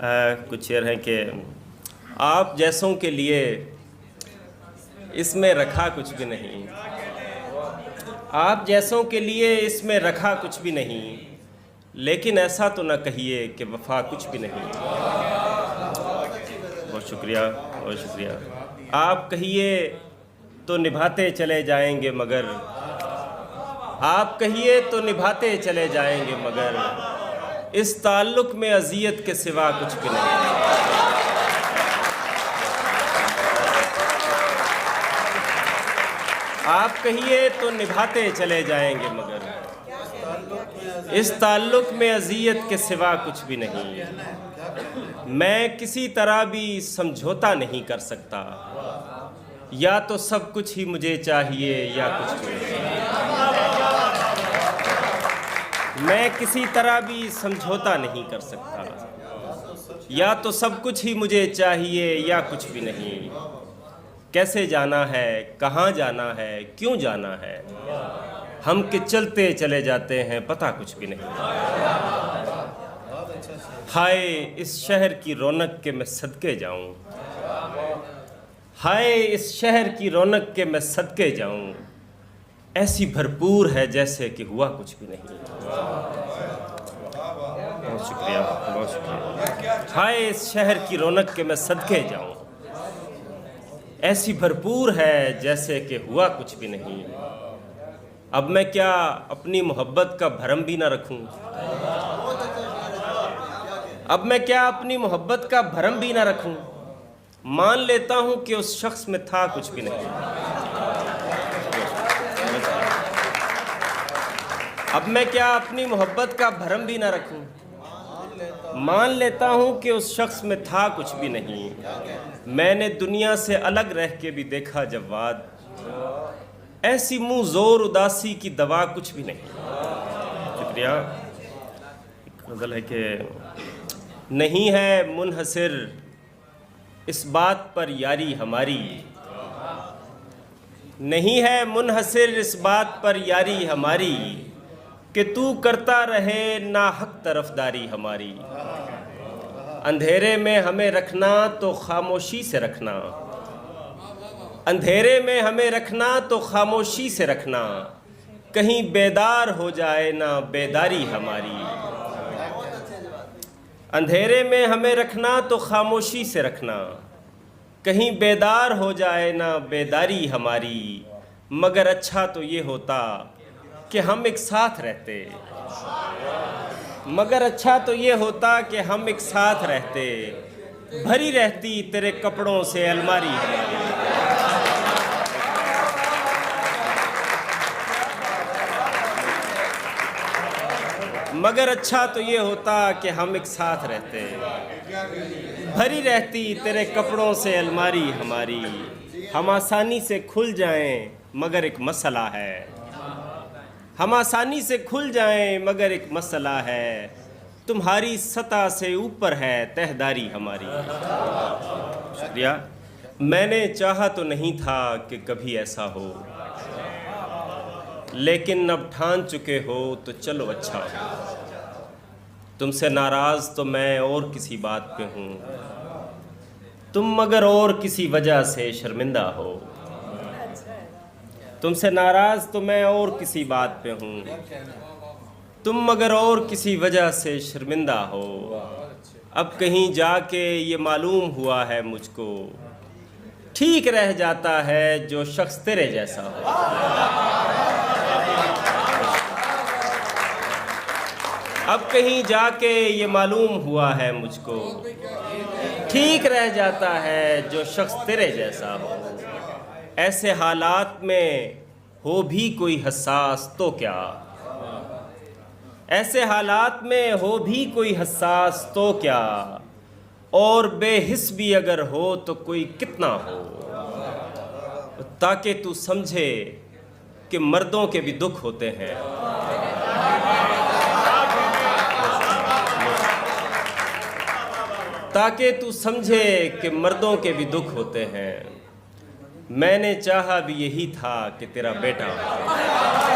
कुछ शेर हैं कि आप जैसों के लिए इसमें रखा कुछ भी नहीं, आप जैसों के लिए इसमें रखा कुछ भी नहीं, लेकिन ऐसा तो न कहिए कि वफा कुछ भी नहीं। बहुत शुक्रिया, बहुत शुक्रिया। आप कहिए तो निभाते चले जाएंगे मगर, आप कहिए तो निभाते चले जाएंगे मगर इस ताल्लुक़ में अज़ियत के सिवा कुछ भी नहीं। आप कहिए तो निभाते चले जाएंगे मगर इस ताल्लुक़ में अज़ियत के सिवा कुछ भी नहीं। मैं किसी तरह भी समझौता नहीं कर सकता, या तो सब कुछ ही मुझे चाहिए या कुछ भी नहीं। मैं किसी तरह भी समझौता नहीं कर सकता, या तो सब कुछ ही मुझे चाहिए या कुछ भी नहीं। कैसे जाना है, कहाँ जाना है, क्यों जाना है, हम के चलते चले जाते हैं, पता कुछ भी नहीं। हाय इस शहर की रौनक के मैं सदके जाऊं, हाय इस शहर की रौनक के मैं सदके जाऊं, ऐसी भरपूर है जैसे कि हुआ कुछ भी नहीं। बहुत शुक्रिया, बहुत शुक्रिया। हाय इस शहर की रौनक के मैं सदके जाऊं, ऐसी भरपूर है जैसे कि हुआ कुछ भी नहीं। अब मैं क्या अपनी मोहब्बत का भरम भी ना रखूं, अब मैं क्या अपनी मोहब्बत का भरम भी ना रखूं। मान लेता हूं कि उस शख्स में था कुछ भी नहीं। अब मैं क्या अपनी मोहब्बत का भरम भी ना रखूं। मान लेता हूं कि उस शख्स में था कुछ भी नहीं। मैंने दुनिया से अलग रह के भी देखा जब वाद, ऐसी मुंह जोर उदासी की दवा कुछ भी नहीं। शुक्रिया। एक गज़ल है कि नहीं है मुनहसिर इस बात पर यारी हमारी, नहीं है मुनहसिर इस बात पर यारी हमारी, कि तू करता रहे ना हक तरफदारी हमारी। अंधेरे में हमें रखना तो खामोशी से रखना, अंधेरे में हमें रखना तो खामोशी से रखना, कहीं बेदार हो जाए ना बेदारी हमारी। अंधेरे में हमें रखना तो खामोशी से रखना, कहीं बेदार हो जाए ना बेदारी हमारी। मगर अच्छा तो ये होता कि हम एक साथ रहते, मगर अच्छा तो ये होता कि हम एक साथ रहते, भरी रहती तेरे कपड़ों से अलमारी हमारी। मगर अच्छा तो ये होता कि हम एक साथ रहते, भरी रहती तेरे कपड़ों से अलमारी हमारी। हम आसानी से खुल जाएं मगर एक मसला है, हम आसानी से खुल जाएं मगर एक मसला है, तुम्हारी सतह से ऊपर है तहदारी हमारी। शुक्रिया। मैंने चाहा तो नहीं था कि कभी ऐसा हो, लेकिन अब ठान चुके हो तो चलो अच्छा हो। तुमसे नाराज़ तो मैं और किसी बात पे हूँ, तुम मगर और किसी वजह से शर्मिंदा हो। तुमसे नाराज़ तो मैं और किसी बात पे हूँ, तुम मगर और किसी वजह से शर्मिंदा हो। अब कहीं जाके ये मालूम हुआ है मुझको, ठीक रह जाता है जो शख्स तेरे जैसा हो। अब कहीं जाके ये मालूम हुआ है मुझको, ठीक रह जाता है जो शख्स तेरे जैसा हो। ऐसे हालात में हो भी कोई हसास तो क्या, ऐसे हालात में हो भी कोई हसास तो क्या, और बेहिस भी अगर हो तो कोई कितना हो, ताकि तू समझे कि मर्दों के भी दुख होते हैं। ताकि तू समझे कि मर्दों के भी दुख होते हैं। मैंने चाहा भी यही था कि तेरा बेटा हो।